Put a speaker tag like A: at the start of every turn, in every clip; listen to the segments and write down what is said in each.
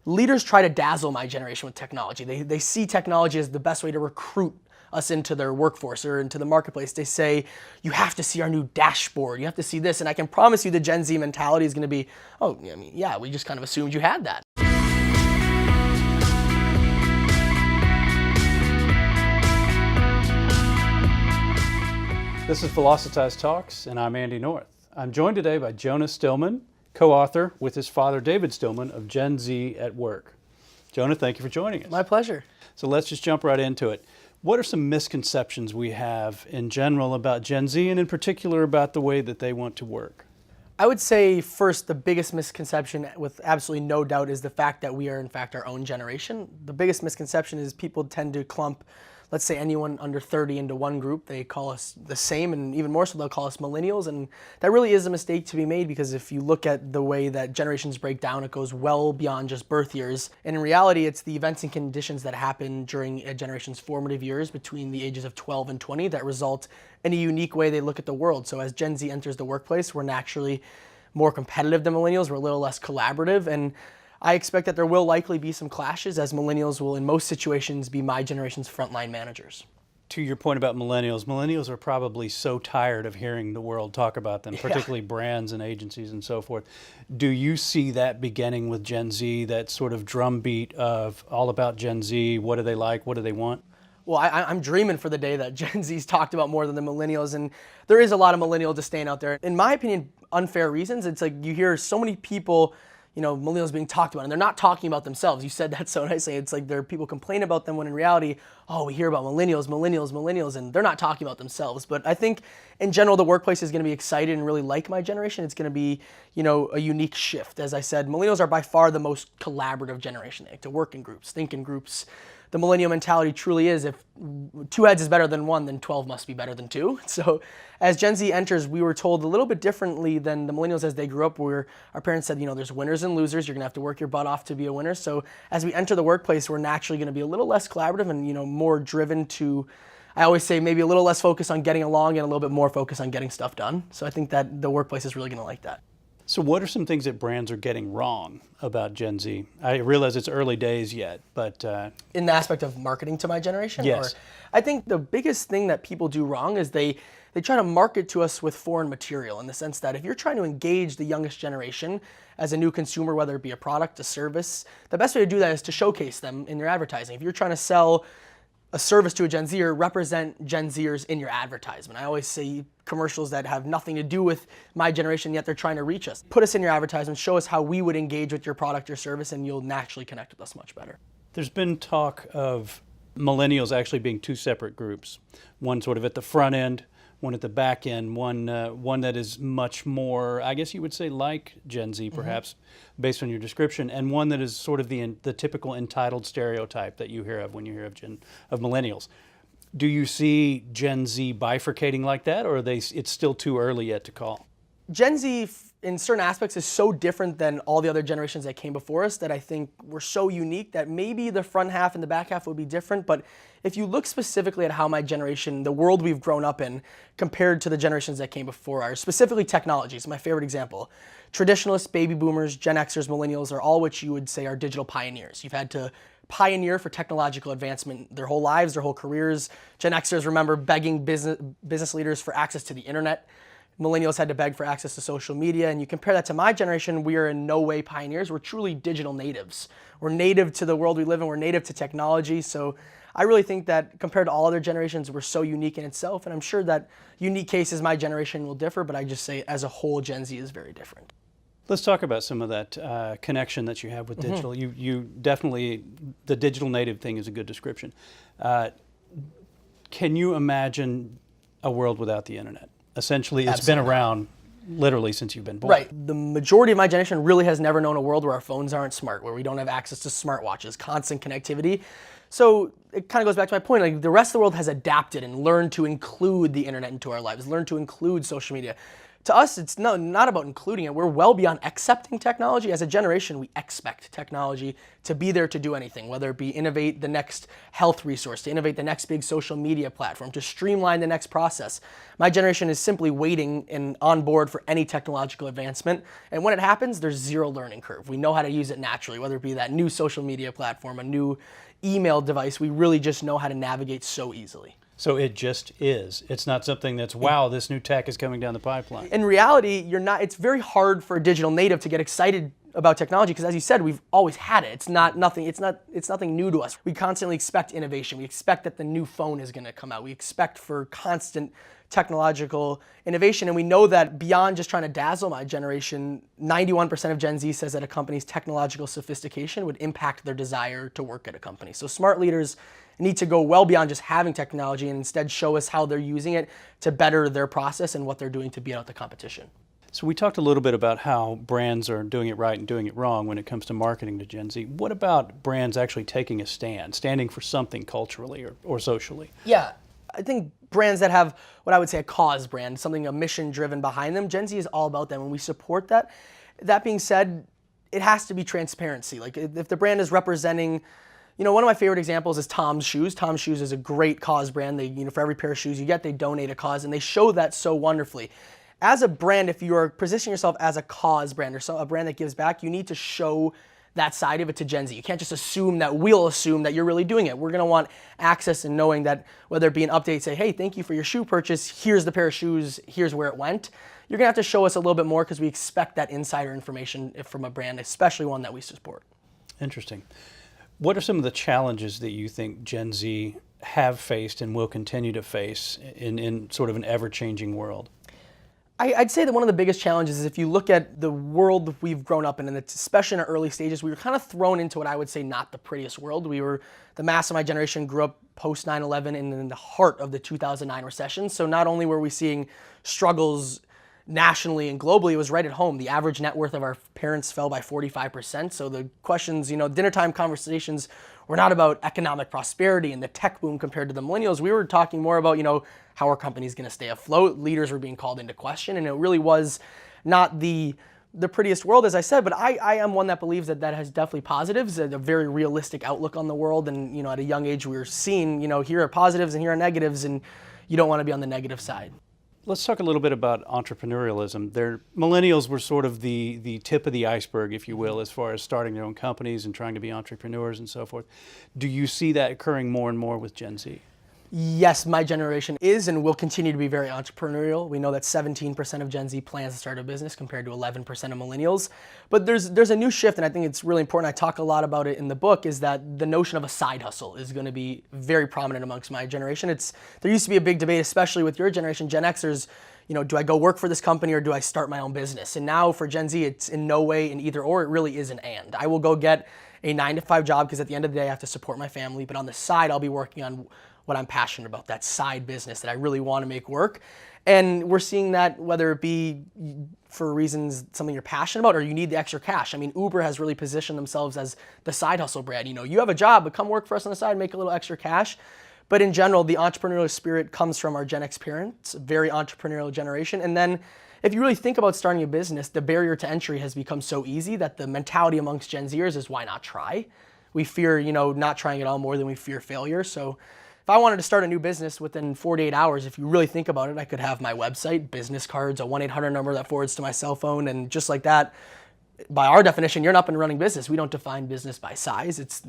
A: Leaders try to dazzle my generation with technology. They see technology as the best way to recruit us into their workforce or into the marketplace. They say, you have to see our new dashboard. You have to see this. And I can promise you the Gen Z mentality is going to be, oh, I mean, yeah, we just kind of assumed you had that.
B: This is Velocitize Talks, and I'm Andy North. I'm joined today by Jonah Stillman, co-author with his father David Stillman of Gen Z at Work. Jonah, thank you for joining us.
A: My pleasure.
B: So let's just jump right into it. What are some misconceptions we have in general about Gen Z, and in particular about the way that they want to work?
A: I would say first, the biggest misconception with absolutely no doubt is the fact that we are in fact our own generation. The biggest misconception is people tend to clump, let's say, anyone under 30 into one group. They call us the same, and even more so, they'll call us Millennials. And that really is a mistake to be made, because if you look at the way that generations break down, it goes well beyond just birth years. And in reality, it's the events and conditions that happen during a generation's formative years between the ages of 12 and 20 that result in a unique way they look at the world. So as Gen Z enters the workplace, we're naturally more competitive than Millennials. We're a little less collaborative. And I expect that there will likely be some clashes, as Millennials will in most situations be my generation's frontline managers.
B: To your point about millennials are probably so tired of hearing the world talk about them, particularly brands and agencies and so forth. Do you see that beginning with Gen Z, that sort of drumbeat of all about Gen Z? What do they like? What do they want?
A: Well, I'm dreaming for the day that Gen Z's talked about more than the Millennials, and there is a lot of millennial disdain out there. In my opinion, unfair reasons. It's like you hear so many people, Millennials being talked about, and they're not talking about themselves. You said that so nicely. It's like there are people complain about them when in reality, oh, we hear about millennials, and they're not talking about themselves. But I think in general, the workplace is going to be excited and really like my generation. It's going to be, a unique shift. As I said, millennials are by far the most collaborative generation. They like to work in groups, think in groups. The millennial mentality truly is, if 2 heads is better than 1, then 12 must be better than 2. So as Gen Z enters, we were told a little bit differently than the millennials as they grew up, where our parents said, there's winners and losers. You're going to have to work your butt off to be a winner. So as we enter the workplace, we're naturally going to be a little less collaborative and, more driven to, I always say, maybe a little less focus on getting along and a little bit more focus on getting stuff done. So I think that the workplace is really going to like that.
B: So what are some things that brands are getting wrong about Gen Z? I realize it's early days yet, but...
A: In the aspect of marketing to my generation?
B: Yes.
A: I think the biggest thing that people do wrong is they try to market to us with foreign material, in the sense that if you're trying to engage the youngest generation as a new consumer, whether it be a product, a service, the best way to do that is to showcase them in your advertising. If you're trying to sell a service to a Gen Zer, represent Gen Zers in your advertisement. I always say commercials that have nothing to do with my generation, yet they're trying to reach us. Put us in your advertisement, show us how we would engage with your product or service, and you'll naturally connect with us much better.
B: There's been talk of millennials actually being 2 separate groups. One sort of at the front end, one at the back end, one that is much more, I guess you would say, like Gen Z perhaps, based on your description, and one that is sort of the typical entitled stereotype that you hear of when you hear of millennials. Do you see Gen Z bifurcating like that, or it's still too early yet to call?
A: Gen Z, in certain aspects, is so different than all the other generations that came before us that I think we're so unique that maybe the front half and the back half would be different. But if you look specifically at how my generation, the world we've grown up in, compared to the generations that came before ours, specifically technology is my favorite example. Traditionalists, baby boomers, Gen Xers, millennials are all what you would say are digital pioneers. You've had to pioneer for technological advancement their whole lives, their whole careers. Gen Xers remember begging business leaders for access to the internet. Millennials had to beg for access to social media, and you compare that to my generation, we are in no way pioneers. We're truly digital natives. We're native to the world we live in. We're native to technology. So I really think that compared to all other generations, we're so unique in itself, and I'm sure that unique cases my generation will differ, but I just say as a whole, Gen Z is very different.
B: Let's talk about some of that connection that you have with digital. You definitely, the digital native thing is a good description. Can you imagine a world without the internet? Essentially, it's been around literally since you've been born.
A: Right. The majority of my generation really has never known a world where our phones aren't smart, where we don't have access to smartwatches, constant connectivity. So it kind of goes back to my point, like the rest of the world has adapted and learned to include the internet into our lives, learned to include social media. To us, it's not about including it. We're well beyond accepting technology. As a generation, we expect technology to be there to do anything, whether it be innovate the next health resource, to innovate the next big social media platform, to streamline the next process. My generation is simply waiting and on board for any technological advancement. And when it happens, there's zero learning curve. We know how to use it naturally, whether it be that new social media platform, a new email device. We really just know how to navigate so easily.
B: So it just is. It's not something that's, wow, this new tech is coming down the pipeline.
A: In reality, it's very hard for a digital native to get excited about technology because, as you said, we've always had it. It's nothing new to us. We constantly expect innovation. We expect that the new phone is going to come out. We expect for constant technological innovation, and we know that beyond just trying to dazzle my generation, 91% of Gen Z says that a company's technological sophistication would impact their desire to work at a company. So smart leaders need to go well beyond just having technology and instead show us how they're using it to better their process and what they're doing to beat out the competition.
B: So we talked a little bit about how brands are doing it right and doing it wrong when it comes to marketing to Gen Z. What about brands actually taking a stand, standing for something culturally or socially?
A: Yeah, I think brands that have what I would say a cause brand, something, a mission driven behind them, Gen Z is all about them and we support that. That being said, it has to be transparency. Like if the brand is representing, one of my favorite examples is Tom's Shoes. Tom's Shoes is a great cause brand. They, for every pair of shoes you get, they donate a cause, and they show that so wonderfully. As a brand, if you are positioning yourself as a cause brand or a brand that gives back, you need to show that side of it to Gen Z. You can't just assume that you're really doing it. We're going to want access and knowing that whether it be an update, say, hey, thank you for your shoe purchase. Here's the pair of shoes. Here's where it went. You're going to have to show us a little bit more because we expect that insider information from a brand, especially one that we support.
B: Interesting. What are some of the challenges that you think Gen Z have faced and will continue to face in sort of an ever-changing world?
A: I'd say that one of the biggest challenges is if you look at the world we've grown up in, and especially in our early stages, we were kind of thrown into what I would say not the prettiest world. The mass of my generation grew up post 9/11 and in the heart of the 2009 recession. So not only were we seeing struggles nationally and globally, it was right at home. The average net worth of our parents fell by 45%. So the questions, dinner time conversations were not about economic prosperity and the tech boom compared to the millennials. We were talking more about, how are companies going to stay afloat? Leaders were being called into question, and it really was not the prettiest world, as I said, but I am one that believes that has definitely positives, a very realistic outlook on the world. And, at a young age, we were seeing, here are positives and here are negatives, and you don't want to be on the negative side.
B: Let's talk a little bit about entrepreneurialism. Millennials were sort of the tip of the iceberg, if you will, as far as starting their own companies and trying to be entrepreneurs and so forth. Do you see that occurring more and more with Gen Z?
A: Yes, my generation is and will continue to be very entrepreneurial. We know that 17% of Gen Z plans to start a business compared to 11% of millennials. But there's a new shift, and I think it's really important. I talk a lot about it in the book, is that the notion of a side hustle is going to be very prominent amongst my generation. There used to be a big debate, especially with your generation, Gen Xers, do I go work for this company or do I start my own business? And now for Gen Z, it's in no way an either or, it really is an and. I will go get a 9-to-5 job because at the end of the day, I have to support my family. But on the side, I'll be working on what I'm passionate about, that side business that I really want to make work. And we're seeing that whether it be for reasons, something you're passionate about, or you need the extra cash. I mean, Uber has really positioned themselves as the side hustle brand. You have a job, but come work for us on the side, make a little extra cash. But in general, the entrepreneurial spirit comes from our Gen X parents, a very entrepreneurial generation. And then if you really think about starting a business, the barrier to entry has become so easy that the mentality amongst Gen Zers is why not try? We fear, not trying at all more than we fear failure. So if I wanted to start a new business within 48 hours, if you really think about it, I could have my website, business cards, a 1-800 number that forwards to my cell phone, and just like that, by our definition, you're an up and running business. We don't define business by size. It's,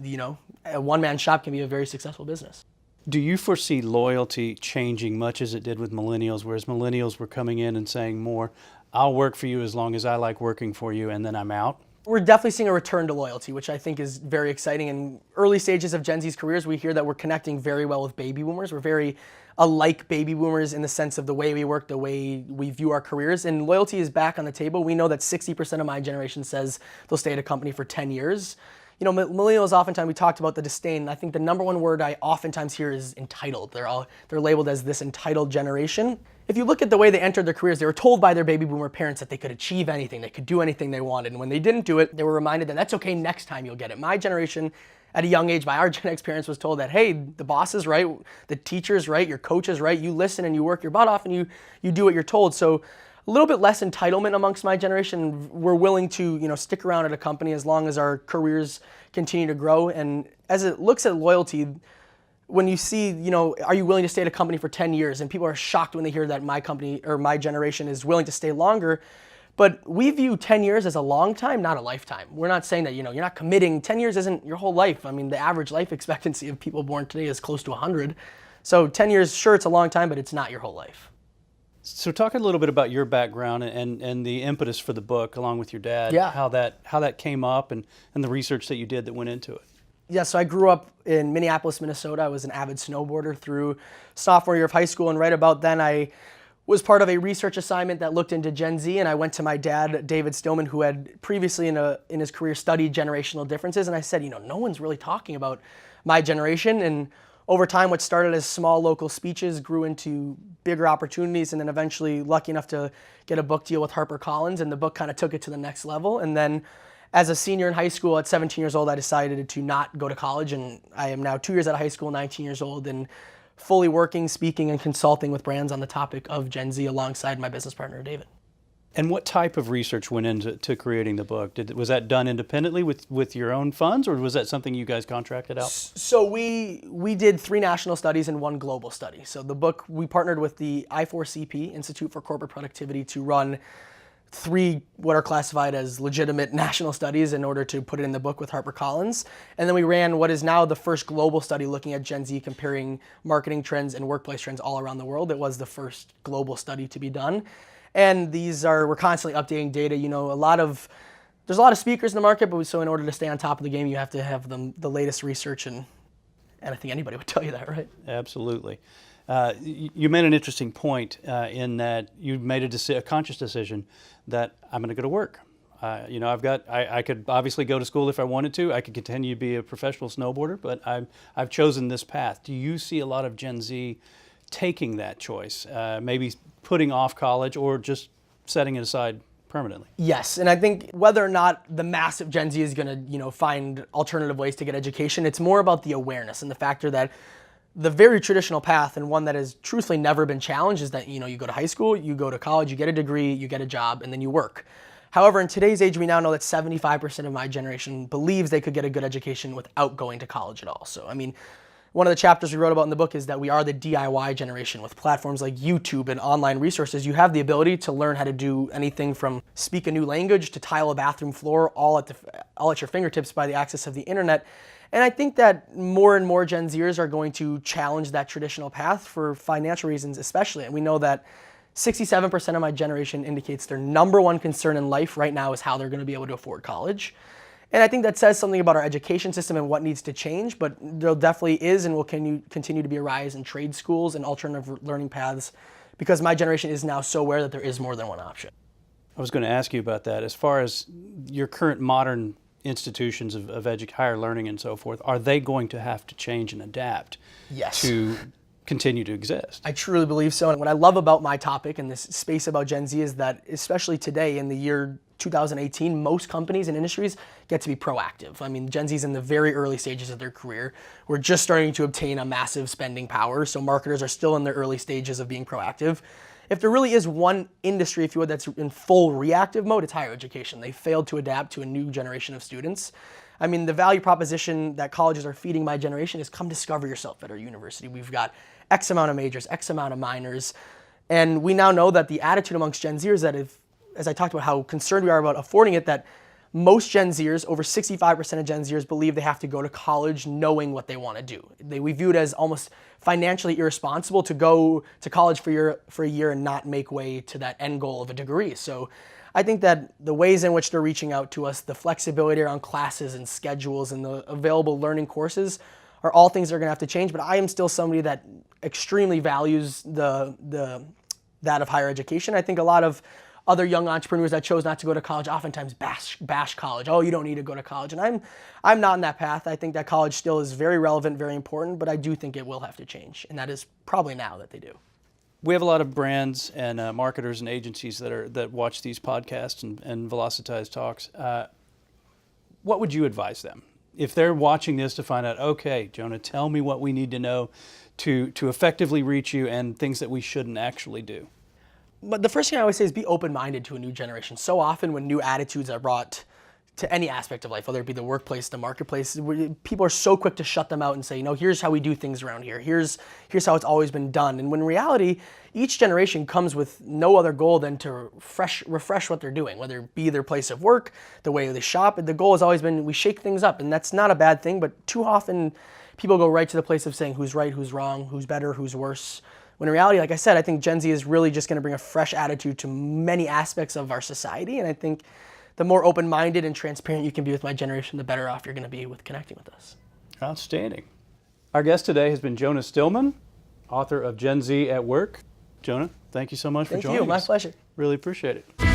A: a one-man shop can be a very successful business.
B: Do you foresee loyalty changing much as it did with millennials, whereas millennials were coming in and saying more, I'll work for you as long as I like working for you, and then I'm out?
A: We're definitely seeing a return to loyalty, which I think is very exciting. In early stages of Gen Z's careers, we hear that we're connecting very well with baby boomers. We're very alike baby boomers in the sense of the way we work, the way we view our careers. And loyalty is back on the table. We know that 60% of my generation says they'll stay at a company for 10 years. Millennials, oftentimes we talked about the disdain. I think the number one word I oftentimes hear is entitled. They're labeled as this entitled generation. If you look at the way they entered their careers, they were told by their baby boomer parents that they could achieve anything, they could do anything they wanted. And when they didn't do it, they were reminded that that's okay, next time you'll get it. My generation, at a young age, by our Gen X parents, was told that, hey, the boss is right, the teacher is right, your coach is right, you listen and you work your butt off and you do what you're told. So a little bit less entitlement amongst my generation. We're willing to, stick around at a company as long as our careers continue to grow. And as it looks at loyalty, when you see, are you willing to stay at a company for 10 years? And people are shocked when they hear that my company or my generation is willing to stay longer. But we view 10 years as a long time, not a lifetime. We're not saying that, you're not committing. 10 years isn't your whole life. I mean, the average life expectancy of people born today is close to 100. So 10 years, sure, it's a long time, but it's not your whole life.
B: So talk a little bit about your background and the impetus for the book along with your dad,
A: Yeah.
B: how that came up and the research that you did that went into it.
A: Yeah, so I grew up in Minneapolis, Minnesota. I was an avid snowboarder through sophomore year of high school, and right about then I was part of a research assignment that looked into Gen Z, and I went to my dad, David Stillman, who had previously in his career studied generational differences, and I said, no one's really talking about my generation. And over time, what started as small local speeches grew into bigger opportunities, and then eventually lucky enough to get a book deal with HarperCollins, and the book kind of took it to the next level. And then as a senior in high school at 17 years old, I decided to not go to college, and I am now 2 years out of high school, 19 years old, and fully working, speaking, and consulting with brands on the topic of Gen Z alongside my business partner, David.
B: And what type of research went into creating the book? Was that done independently with your own funds, or was that something you guys contracted out?
A: So we did 3 national studies and 1 global study. So the book, we partnered with the I4CP, Institute for Corporate Productivity, to run 3 what are classified as legitimate national studies in order to put it in the book with HarperCollins. And then we ran what is now the first global study looking at Gen Z, comparing marketing trends and workplace trends all around the world. It was the first global study to be done. And we're constantly updating data. There's a lot of speakers in the market, but so in order to stay on top of the game, you have to have the latest research, and I think anybody would tell you that, right?
B: Absolutely. You made an interesting point in that you made a conscious decision that I'm going to go to work. I could obviously go to school if I wanted to. I could continue to be a professional snowboarder, but I've chosen this path. Do you see a lot of Gen Z taking that choice, maybe putting off college or just setting it aside permanently?
A: Yes, and I think whether or not the massive Gen Z is going to, find alternative ways to get education, it's more about the awareness and the factor that the very traditional path, and one that has truthfully never been challenged, is that, you go to high school, you go to college, you get a degree, you get a job, and then you work. However, in today's age, we now know that 75% of my generation believes they could get a good education without going to college at all. So, one of the chapters we wrote about in the book is that we are the DIY generation. With platforms like YouTube and online resources, you have the ability to learn how to do anything from speak a new language to tile a bathroom floor, all at your fingertips by the access of the internet. And I think that more and more Gen Zers are going to challenge that traditional path for financial reasons especially. And we know that 67% of my generation indicates their number one concern in life right now is how they're going to be able to afford college. And I think that says something about our education system and what needs to change, but there definitely is and will continue to be a rise in trade schools and alternative learning paths, because my generation is now so aware that there is more than one option.
B: I was going to ask you about that. As far as your current modern institutions of higher learning and so forth, are they going to have to change and adapt to continue to exist?
A: I truly believe so. And what I love about my topic and this space about Gen Z is that, especially today in the year 2018, most companies and industries get to be proactive. Gen Z's in the very early stages of their career. We're just starting to obtain a massive spending power, so marketers are still in their early stages of being proactive. If there really is one industry, if you would, that's in full reactive mode, it's higher education. They failed to adapt to a new generation of students. The value proposition that colleges are feeding my generation is come discover yourself at our university. We've got X amount of majors, X amount of minors, and we now know that the attitude amongst Gen Zers that as I talked about how concerned we are about affording it, that most Gen Zers, over 65% of Gen Zers, believe they have to go to college knowing what they want to do. We view it as almost financially irresponsible to go to college for a year and not make way to that end goal of a degree. So I think that the ways in which they're reaching out to us, the flexibility around classes and schedules and the available learning courses are all things that are going to have to change. But I am still somebody that extremely values that of higher education. I think a lot of other young entrepreneurs that chose not to go to college oftentimes bash college. Oh, you don't need to go to college. And I'm not in that path. I think that college still is very relevant, very important, but I do think it will have to change. And that is probably now that they do.
B: We have a lot of brands and marketers and agencies that watch these podcasts and Velocitize talks. What would you advise them? If they're watching this to find out, okay, Jonah, tell me what we need to know to effectively reach you and things that we shouldn't actually do.
A: But the first thing I always say is be open-minded to a new generation. So often when new attitudes are brought to any aspect of life, whether it be the workplace, the marketplace, people are so quick to shut them out and say, here's how we do things around here. Here's how it's always been done. And when in reality, each generation comes with no other goal than to refresh what they're doing, whether it be their place of work, the way they shop. The goal has always been we shake things up, and that's not a bad thing, but too often people go right to the place of saying who's right, who's wrong, who's better, who's worse. When in reality, like I said, I think Gen Z is really just going to bring a fresh attitude to many aspects of our society, and I think the more open-minded and transparent you can be with my generation, the better off you're going to be with connecting with us.
B: Outstanding. Our guest today has been Jonah Stillman, author of Gen Z at Work. Jonah, thank you so much for joining us.
A: Thank you. My pleasure.
B: Really appreciate it.